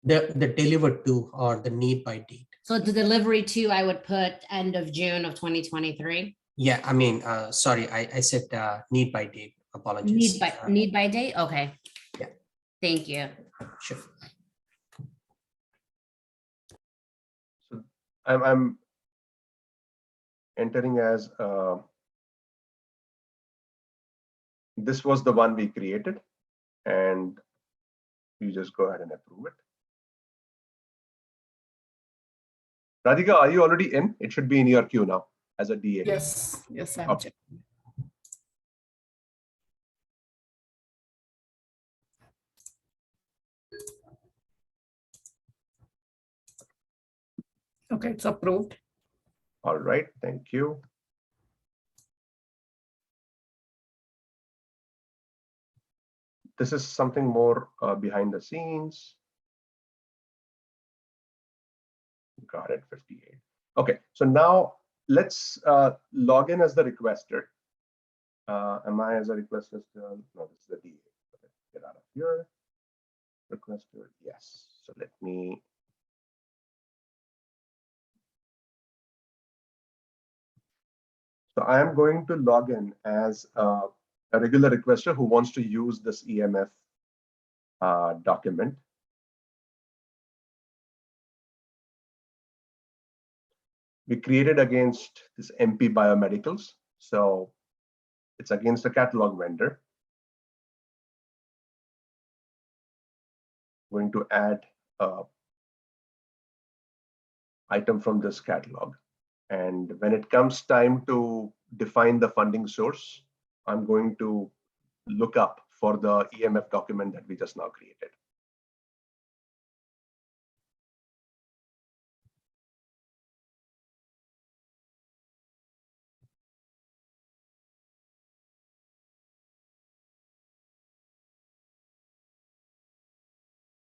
The delivered to or the need by date. So the delivery to, I would put end of June of 2023. Yeah, I mean, sorry, I said need by date. Apologies. Need by date? Okay. Yeah. Thank you. Sure. So I'm entering as this was the one we created, and you just go ahead and approve it. Radhika, are you already in? It should be in your queue now as a DA. Yes, I'm Okay. checking. Okay, it's approved. All right, thank you. This is something more behind the scenes. Got it, 58. Okay, so now let's log in as the requester. Am I as a requester still? No, this is the DA. Okay, get out of here. Requester, yes. So let me. So I am going to log in as a regular requester who wants to use this EMF document. we created against this MP Biomedicals. So it's against a catalog vendor. Going to add a item from this catalog. And when it comes time to define the funding source, I'm going to look up for the EMF document that we just now created.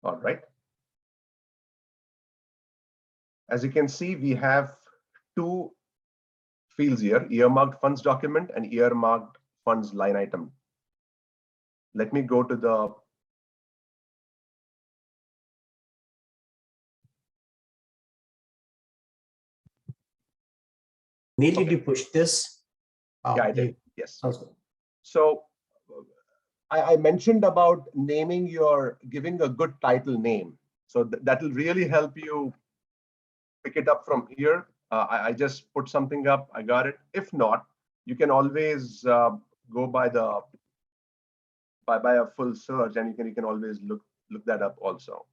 All right. As you can see, we have two fields here, earmarked funds document and earmarked funds line item. Let me go to the Neil, did you push this? Oh, yeah, I did. Yes. Okay. So I mentioned about naming giving a good title name. So that will really help you pick it up from here. I just put something up, I got it. If not, you can always go by a full search, and you can always look that up also.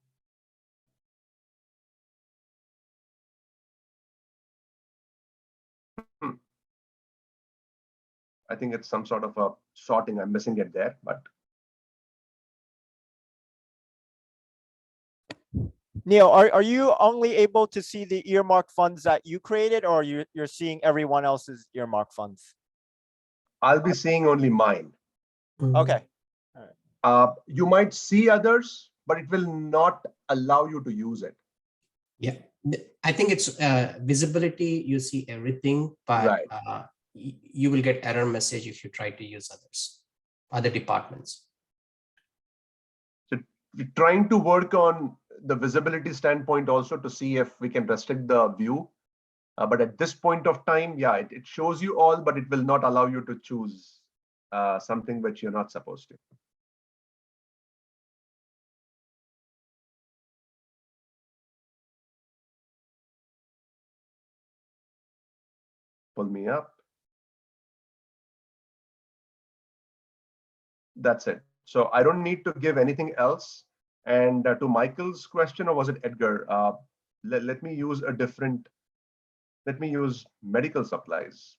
I think it's some sort of a sorting. I'm missing it there, but Neil, are you only able to see the earmark funds that you created, or you're seeing everyone else's earmark funds? I'll be seeing only mine. Okay. You might see others, but it will not allow you to use it. Yeah, I think it's visibility. You see everything, but Right. You will get error message if you try to use other departments. So we're trying to work on the visibility standpoint also to see if we can restrict the view. But at this point of time, yeah, it shows you all, but it will not allow you to choose something which you're not supposed to. Pull me up. That's it. So I don't need to give anything else. And to Michael's question, or was it Edgar? Let me use a different. Let me use medical supplies.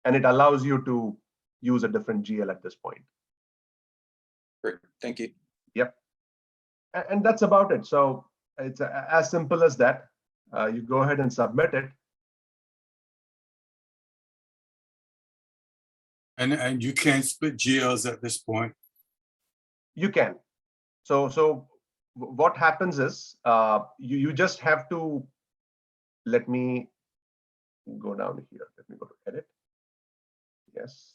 And it allows you to use a different GL at this point. Great, thank you. Yep. And that's about it. So it's as simple as that. You go ahead and submit it. And you can't split GLs at this point. You can. So what happens is you just have to, let me go down here. Let me go to edit. Yes.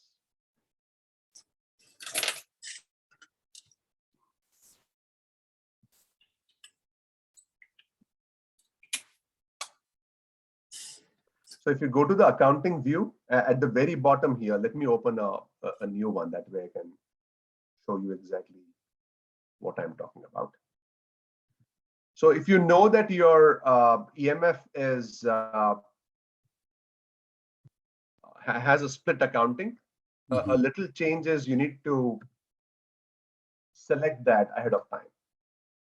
So if you go to the accounting view at the very bottom here, let me open a new one. That way I can show you exactly what I'm talking about. So if you know that your EMF has a split accounting, a little change is you need to select that ahead of time.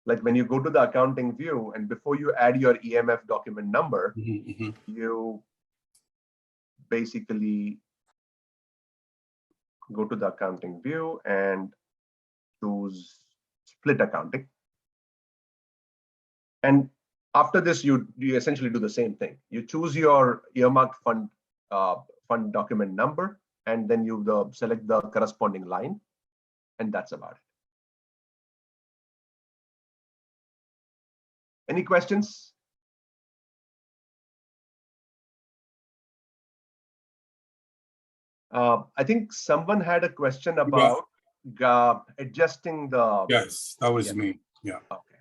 Like when you go to the accounting view and before you add your EMF document number, you basically go to the accounting view and choose split accounting. And after this, you essentially do the same thing. You choose your earmarked fund document number, and then you select the corresponding line, and that's about it. Any questions? I think someone had a question about adjusting the. Yes, that was me. Yeah. Okay.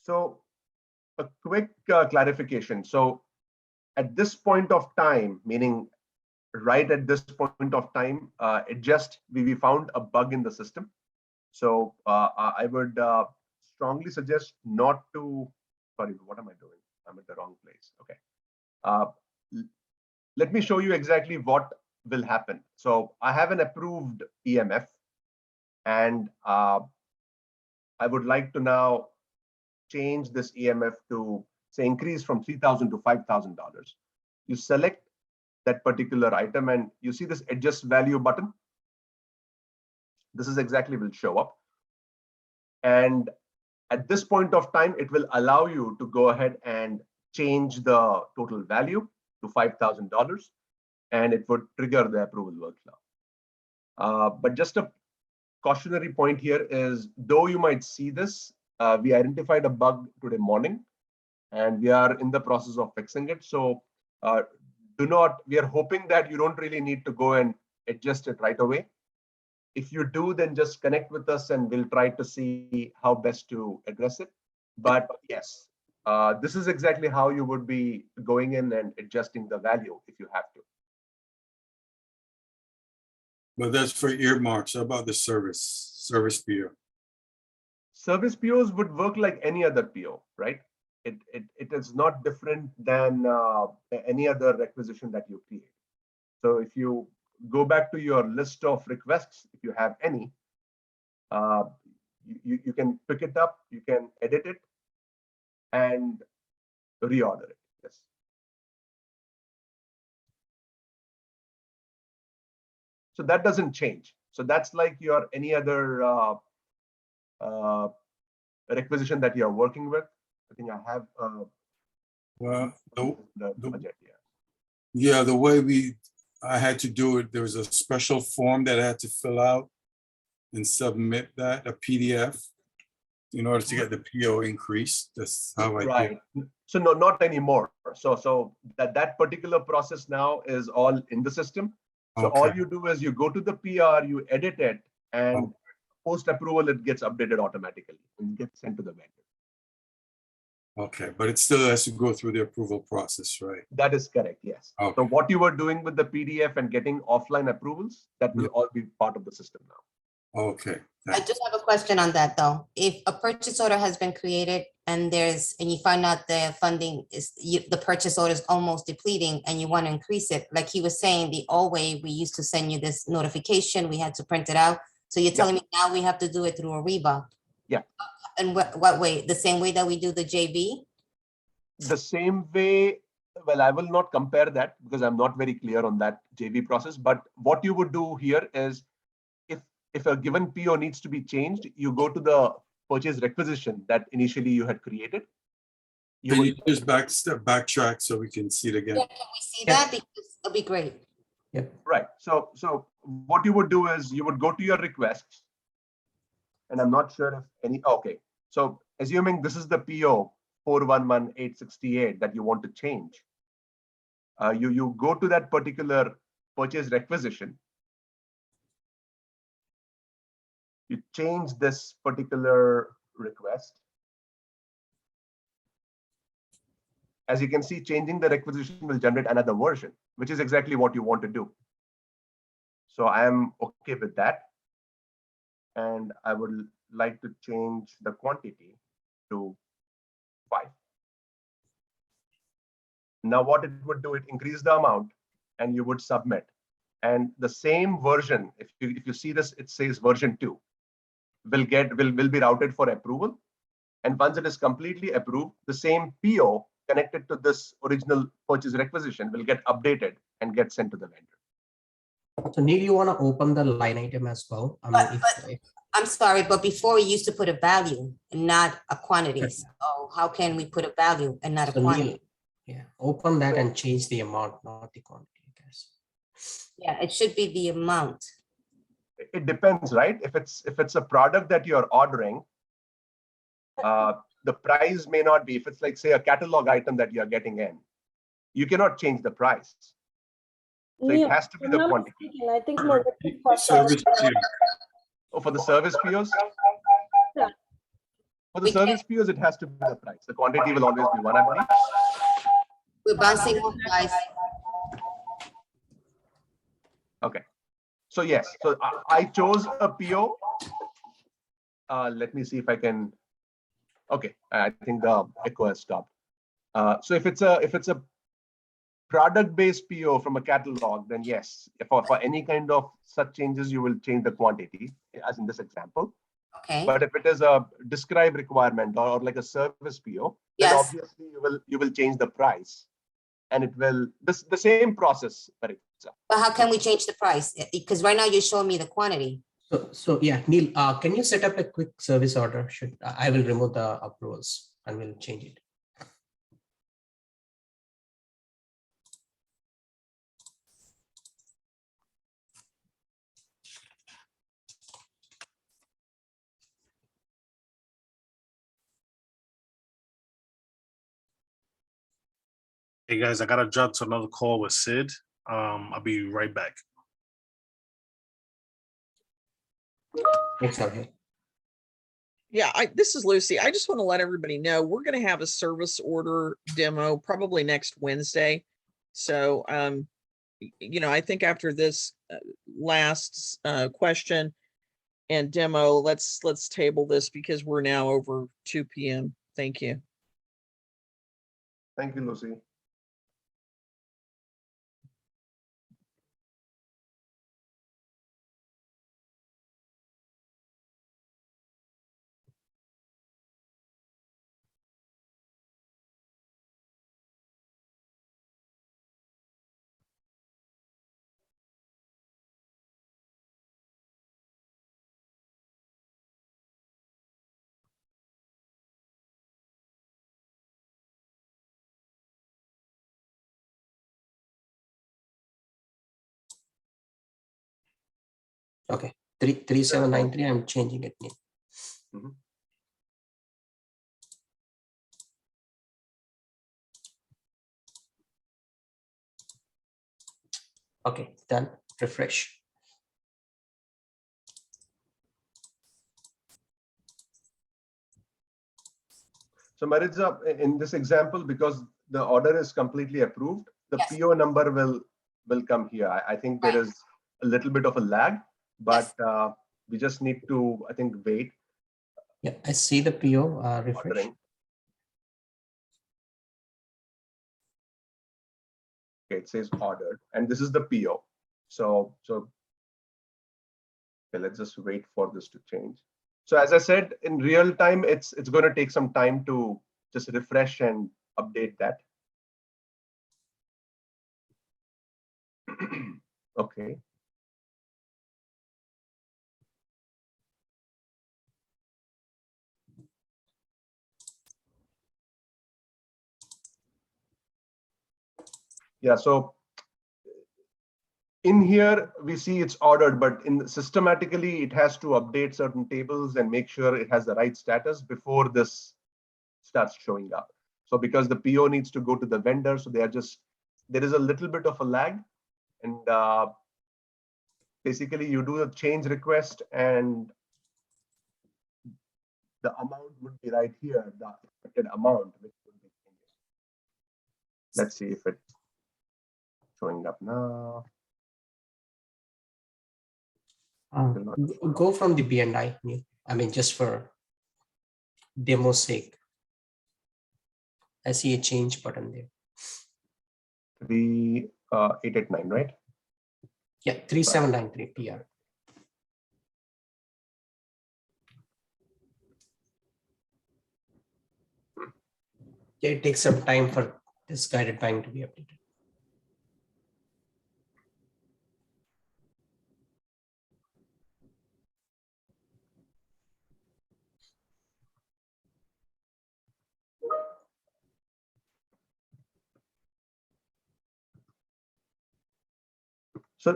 So a quick clarification. So at this point of time, meaning right at this point of time, we found a bug in the system. So I would strongly suggest not to, sorry, what am I doing? I'm at the wrong place. Okay. Let me show you exactly what will happen. So I have an approved EMF, and I would like to now change this EMF to, say, increase from $3,000 to $5,000. You select that particular item and you see this adjust value button. This is exactly will show up. And at this point of time, it will allow you to go ahead and change the total value to $5,000, and it would trigger the approval workflow. But just a cautionary point here is, though you might see this, we identified a bug today morning, and we are in the process of fixing it. So we are hoping that you don't really need to go and adjust it right away. If you do, then just connect with us and we'll try to see how best to address it. But yes, this is exactly how you would be going in and adjusting the value if you have to. But that's for earmarks. How about the service PO? Service POs would work like any other PO, right? It is not different than any other requisition that you create. So if you go back to your list of requests, if you have any, you can pick it up, you can edit it, and reorder it. Yes. So that doesn't change. So that's like your any other requisition that you're working with. I think I have Well, the budget. yeah, the way I had to do it, there was a special form that I had to fill out and submit that, a PDF, in order to get the PO increased. That's how I did. So no, not anymore. So that particular process now is all in the system. So Okay. all you do is you go to the PR, you edit it, and post approval, it gets updated automatically and gets sent to the vendor. Okay, but it still has to go through the approval process, right? That is correct, yes. Okay. So what you were doing with the PDF and getting offline approvals, that will all be part of the system now. Okay. I just have a question on that though. If a purchase order has been created and you find out the funding is, the purchase order is almost depleting and you want to increase it, like he was saying, the old way we used to send you this notification, we had to print it out. So you're telling me now we have to do it through Ariba? Yeah. And what way? The same way that we do the JV? The same way, well, I will not compare that because I'm not very clear on that JV process. But what you would do here is, if a given PO needs to be changed, you go to the purchase requisition that initially you had created. Can you just backtrack so we can see it again? Yeah, can we see that? Because it'll be great. Right. So what you would do is you would go to your requests, and I'm not sure if any. Okay. So assuming this is the PO 411868 that you want to change, you go to that particular purchase requisition. You change this particular request. As you can see, changing the requisition will generate another version, which is exactly what you want to do. So I am okay with that. And I would like to change the quantity to 5. Now what it would do, it increase the amount and you would submit. And the same version, if you see this, it says version 2. Will be routed for approval, and once it is completely approved, the same PO connected to this original purchase requisition will get updated and get sent to the vendor. So Neil, you want to open the line item as well? I mean, I'm sorry, but before we used to put a value and not a quantity. So how can we put a value and not a quantity? Yeah, open that and change the amount, not the quantity, I guess. Yeah, it should be the amount. It depends, right? If it's a product that you're ordering, the price may not be. If it's like, say, a catalog item that you're getting in, you cannot change the price. So it has to be the quantity. I think Service PO. Oh, for the service POs? Yeah. For the service POs, it has to be the price. The quantity will always be 1, I believe. We're bouncing off, guys. Okay. So yes, so I chose a PO. Let me see if I can. Okay, I think the echo has stopped. So if it's a product-based PO from a catalog, then yes, for any kind of such changes, you will change the quantity, as in this example. Okay, But if it is a describe requirement or like a service PO, then yes, obviously you will change the price, and it will the same process, but it's but how can we change the price? Because right now you're showing me the quantity. So yeah, Neil, can you set up a quick service order? I will remove the approvals and we'll change it. Hey guys, I gotta jump to another call with Sid. I'll be right back. Thanks, Jorge. Yeah, this is Lucy. I just want to let everybody know we're going to have a service order demo probably next Wednesday. So, I think after this last question and demo, let's table this because we're now over 2 p.m. Thank you. Thank you, Lucy. Okay, 3793. I'm changing it, Neil. Mhm. Okay, done. Refresh. So Maritza, in this example, because the order is completely approved, the Yes. PO number will come here. I think there is a little bit of a lag, but we just need to, I think, wait. Yeah, I see the PO. Refresh. Ordering. Okay, it says ordered, and this is the PO. So okay, let's just wait for this to change. So as I said, in real time, it's going to take some time to just refresh and update that. Okay. Yeah, so in here we see it's ordered, but in systematically it has to update certain tables and make sure it has the right status before this starts showing up. So because the PO needs to go to the vendor, so there is a little bit of a lag, and basically you do a change request and the amount would be right here, the expected amount, which would be changing. Let's see if it's showing up now. Go from the BNI. I mean, just for demo sake. I see a change button there. 3889, right? Yeah, 3793 PR. Yeah, it takes some time for this guided buying to be updated.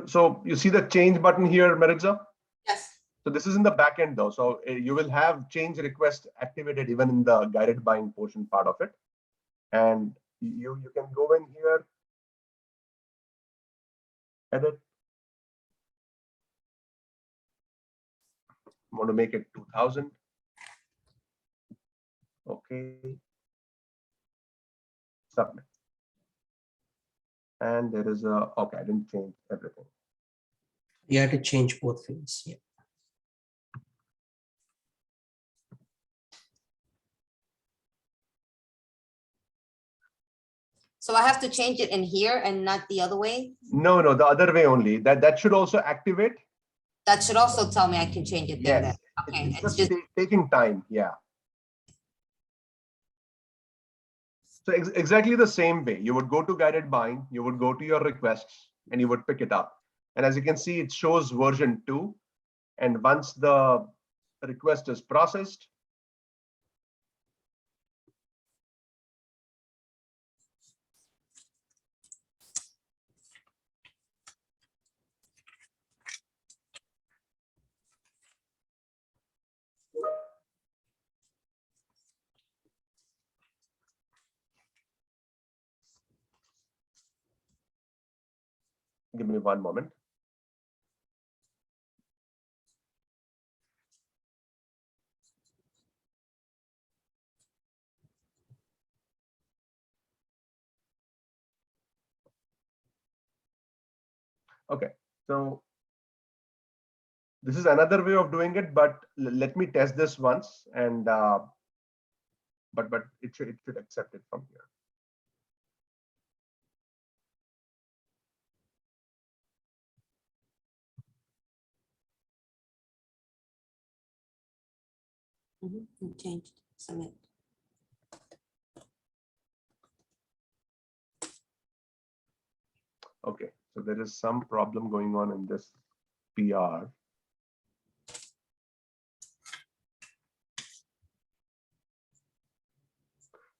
So you see the change button here, Maritza? Yes. So this is in the back end though. So you will have change request activated even in the guided buying portion part of it. And you can go in here, edit. Want to make it 2000. Okay. Submit. And there is a, okay, I didn't change everything. You have to change both fields. Yeah. So I have to change it in here and not the other way? No, the other way only. That should also activate. That should also tell me I can change it there then. Yes. Okay, It's it's just just, taking time. Yeah. So exactly the same way. You would go to guided buying, you would go to your requests, and you would pick it up. And as you can see, it shows version 2. And once the request is processed, give me one moment. Okay, so this is another way of doing it, but let me test this once, and but it should accept it from here. changed, submit. Okay, so there is some problem going on in this PR.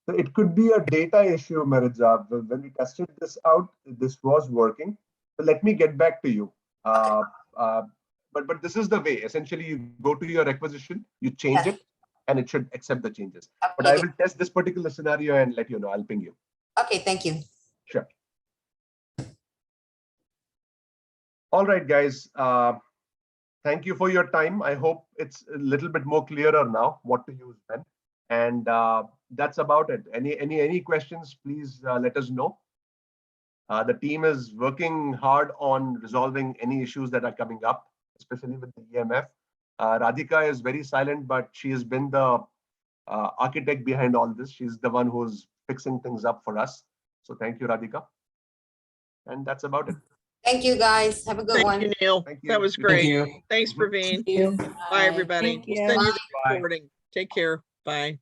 So it could be a data issue, Marija. When we tested this out, this was working. So let me get back to you. But this is the way. Essentially, you go to your requisition, you change Yes. it, and it should accept the changes. But I will test this particular scenario and let you know. I'll ping you. Okay, thank you. Sure. All right, guys. Thank you for your time. I hope it's a little bit more clearer now what to use when. And that's about it. Any questions, please let us know. The team is working hard on resolving any issues that are coming up, especially with the EMF. Radhika is very silent, but she has been the architect behind all this. She's the one who's fixing things up for us. So thank you, Radhika. And that's about it. Thank you, guys. Have a good Thank one. you, Neil. Thank you. That was Thank great. you. Thanks, Mhm. Praveen. You. Bye, everybody. Thank We'll you. send you the Bye. recording. Take care. Bye.